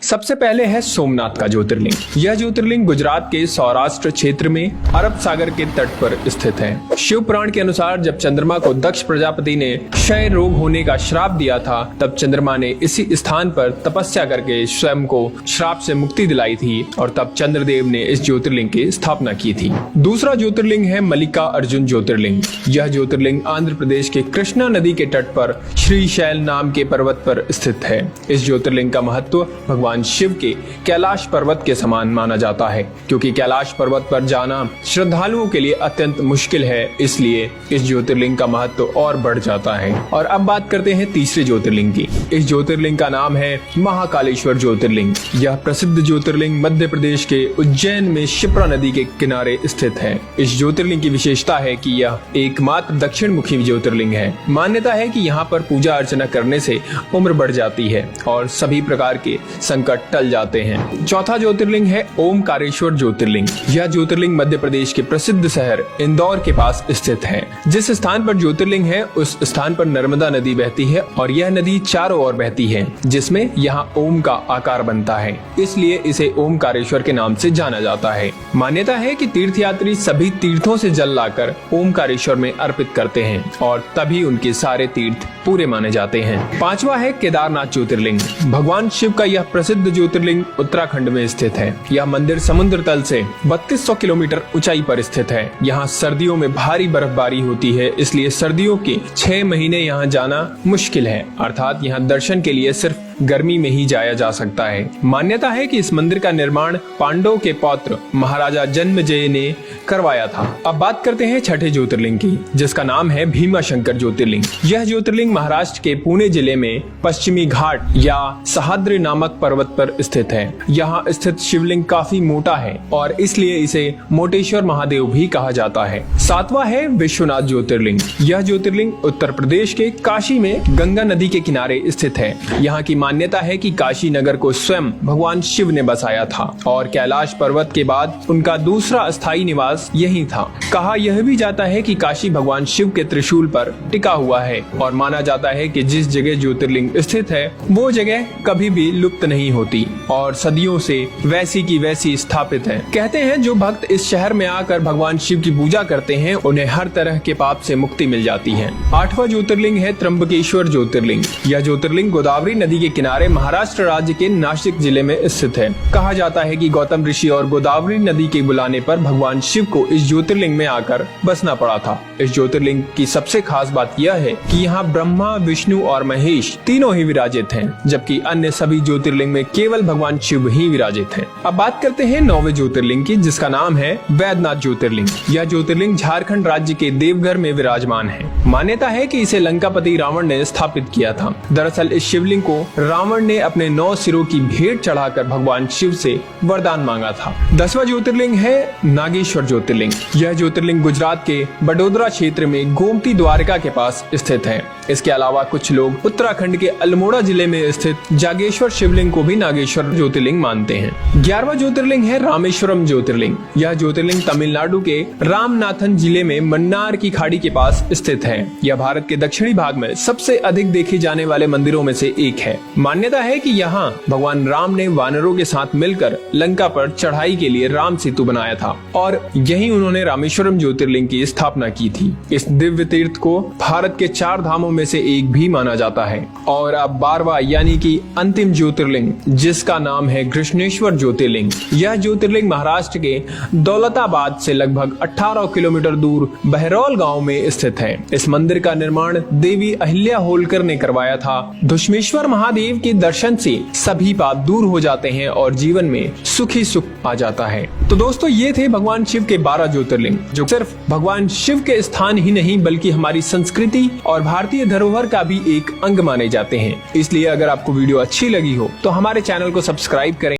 सबसे पहले है सोमनाथ का ज्योतिर्लिंग। यह ज्योतिर्लिंग गुजरात के सौराष्ट्र क्षेत्र में अरब सागर के तट पर स्थित है। शिव पुराण के अनुसार जब चंद्रमा को दक्ष प्रजापति ने क्षय रोग होने का श्राप दिया था, तब चंद्रमा ने इसी स्थान पर तपस्या करके स्वयं को श्राप से मुक्ति दिलाई थी और तब चंद्रदेव ने इस ज्योतिर्लिंग की स्थापना की थी। दूसरा ज्योतिर्लिंग है मल्लिका अर्जुन ज्योतिर्लिंग। यह ज्योतिर्लिंग आंध्र प्रदेश के कृष्णा नदी के तट पर श्रीशैल नाम के पर्वत पर स्थित है। इस ज्योतिर्लिंग का महत्व भगवान शिव के कैलाश पर्वत के समान माना जाता है, क्योंकि कैलाश पर्वत पर जाना श्रद्धालुओं के लिए अत्यंत मुश्किल है, इसलिए इस ज्योतिर्लिंग का महत्व और बढ़ जाता है। और अब बात करते हैं तीसरे ज्योतिर्लिंग की। इस ज्योतिर्लिंग का नाम है महाकालेश्वर ज्योतिर्लिंग। यह प्रसिद्ध ज्योतिर्लिंग मध्य प्रदेश के उज्जैन में शिप्रा नदी के किनारे स्थित है। इस ज्योतिर्लिंग की विशेषता है कि यह एकमात्र दक्षिण मुखी ज्योतिर्लिंग है। मान्यता है कि यहाँ पर पूजा अर्चना करने से उम्र बढ़ जाती है और सभी प्रकार के संकट टल जाते हैं। चौथा ज्योतिर्लिंग है ओमकारेश्वर ज्योतिर्लिंग। यह ज्योतिर्लिंग मध्य प्रदेश के प्रसिद्ध शहर इंदौर के पास स्थित है। जिस स्थान पर ज्योतिर्लिंग है उस स्थान पर नर्मदा नदी बहती है और यह नदी चारों ओर बहती है, जिसमें यहाँ ओम का आकार बनता है, इसलिए इसे ओमकारेश्वर के नाम से जाना जाता है। मान्यता है कि तीर्थयात्री सभी तीर्थों से जल लाकर ओमकारेश्वर में अर्पित करते हैं और तभी उनके सारे तीर्थ पूरे माने जाते हैं। पांचवा है केदारनाथ ज्योतिर्लिंग। भगवान शिव का यह प्रसिद्ध ज्योतिर्लिंग उत्तराखंड में स्थित है। यह मंदिर समुद्र तल से 3200 किलोमीटर ऊंचाई पर स्थित है। यहाँ सर्दियों में भारी बर्फबारी होती है, इसलिए सर्दियों के 6 महीने यहाँ जाना मुश्किल है, अर्थात यहाँ दर्शन के लिए सिर्फ गर्मी में ही जाया जा सकता है। मान्यता है कि इस मंदिर का निर्माण पांडवों के पौत्र महाराजा जन्मेजय ने करवाया था। अब बात करते हैं छठे ज्योतिर्लिंग की, जिसका नाम है भीमाशंकर ज्योतिर्लिंग। यह ज्योतिर्लिंग महाराष्ट्र के पुणे जिले में पश्चिमी घाट या सह्याद्री नामक पर्वत पर स्थित है। यहाँ स्थित शिवलिंग काफी मोटा है और इसलिए इसे मोटेश्वर महादेव भी कहा जाता है। सातवां है विश्वनाथ ज्योतिर्लिंग। यह ज्योतिर्लिंग उत्तर प्रदेश के काशी में गंगा नदी के किनारे स्थित है। यहाँ की मान्यता है कि काशी नगर को स्वयं भगवान शिव ने बसाया था और कैलाश पर्वत के बाद उनका दूसरा स्थायी निवास यही था। कहा यह भी जाता है कि काशी भगवान शिव के त्रिशूल पर टिका हुआ है और माना जाता है कि जिस जगह ज्योतिर्लिंग स्थित है वो जगह कभी भी लुप्त नहीं होती और सदियों से वैसी की वैसी स्थापित है। कहते हैं जो भक्त इस शहर में आकर भगवान शिव की पूजा करते हैं उन्हें हर तरह के पाप से मुक्ति मिल जाती है। आठवां ज्योतिर्लिंग है त्र्यंबकेश्वर ज्योतिर्लिंग। यह ज्योतिर्लिंग गोदावरी नदी के किनारे महाराष्ट्र राज्य के नासिक जिले में स्थित है। कहा जाता है कि गौतम ऋषि और गोदावरी नदी के बुलाने पर भगवान शिव को इस ज्योतिर्लिंग में आकर बसना पड़ा था। इस ज्योतिर्लिंग की सबसे खास बात यह है कि यहाँ ब्रह्मा, विष्णु और महेश तीनों ही विराजित हैं, जबकि अन्य सभी ज्योतिर्लिंग में केवल भगवान शिव ही विराजित हैं। अब बात करते हैं 9वें ज्योतिर्लिंग की, जिसका नाम है वैद्यनाथ ज्योतिर्लिंग। यह ज्योतिर्लिंग झारखंड राज्य के देवघर में विराजमान है। मान्यता है कि इसे लंकापति रावण ने स्थापित किया था। दरअसल इस शिवलिंग को रावण ने अपने 9 सिरों की भेंट चढ़ाकर भगवान शिव से वरदान मांगा था। 10वां ज्योतिर्लिंग है नागेश्वर ज्योतिर्लिंग। यह ज्योतिर्लिंग गुजरात के बडोदरा क्षेत्र में गोमती द्वारका के पास स्थित है। इसके अलावा कुछ लोग उत्तराखंड के अल्मोड़ा जिले में स्थित जागेश्वर शिवलिंग को भी नागेश्वर ज्योतिर्लिंग मानते हैं। 11वां ज्योतिर्लिंग है रामेश्वरम ज्योतिर्लिंग। यह ज्योतिर्लिंग तमिलनाडु के रामनाथन जिले में मन्नार की खाड़ी के पास स्थित है। यह भारत के दक्षिणी भाग में सबसे अधिक देखे जाने वाले मंदिरों में से एक है। मान्यता है कि यहाँ भगवान राम ने वानरों के साथ मिलकर लंका पर चढ़ाई के लिए राम सेतु बनाया था और यही उन्होंने रामेश्वरम ज्योतिर्लिंग की स्थापना की थी। इस दिव्य तीर्थ को भारत के 4 धामों में से एक भी माना जाता है। और अब 12वां यानी कि अंतिम ज्योतिर्लिंग, जिसका नाम है कृष्णेश्वर ज्योतिर्लिंग। यह ज्योतिर्लिंग महाराष्ट्र के दौलताबाद से लगभग 18 किलोमीटर दूर बहरौल गाँव में स्थित है। इस मंदिर का निर्माण देवी अहिल्या होलकर ने करवाया था। धुष्मेश्वर महादेव के दर्शन से सभी पाप दूर हो जाते हैं और जीवन में सुखी सुख आ जाता है। तो दोस्तों ये थे भगवान शिव के 12 ज्योतिर्लिंग, जो सिर्फ भगवान शिव के स्थान ही नहीं बल्कि हमारी संस्कृति और भारतीय धरोहर का भी एक अंग माने जाते हैं। इसलिए अगर आपको वीडियो अच्छी लगी हो तो हमारे चैनल को सब्सक्राइब करें।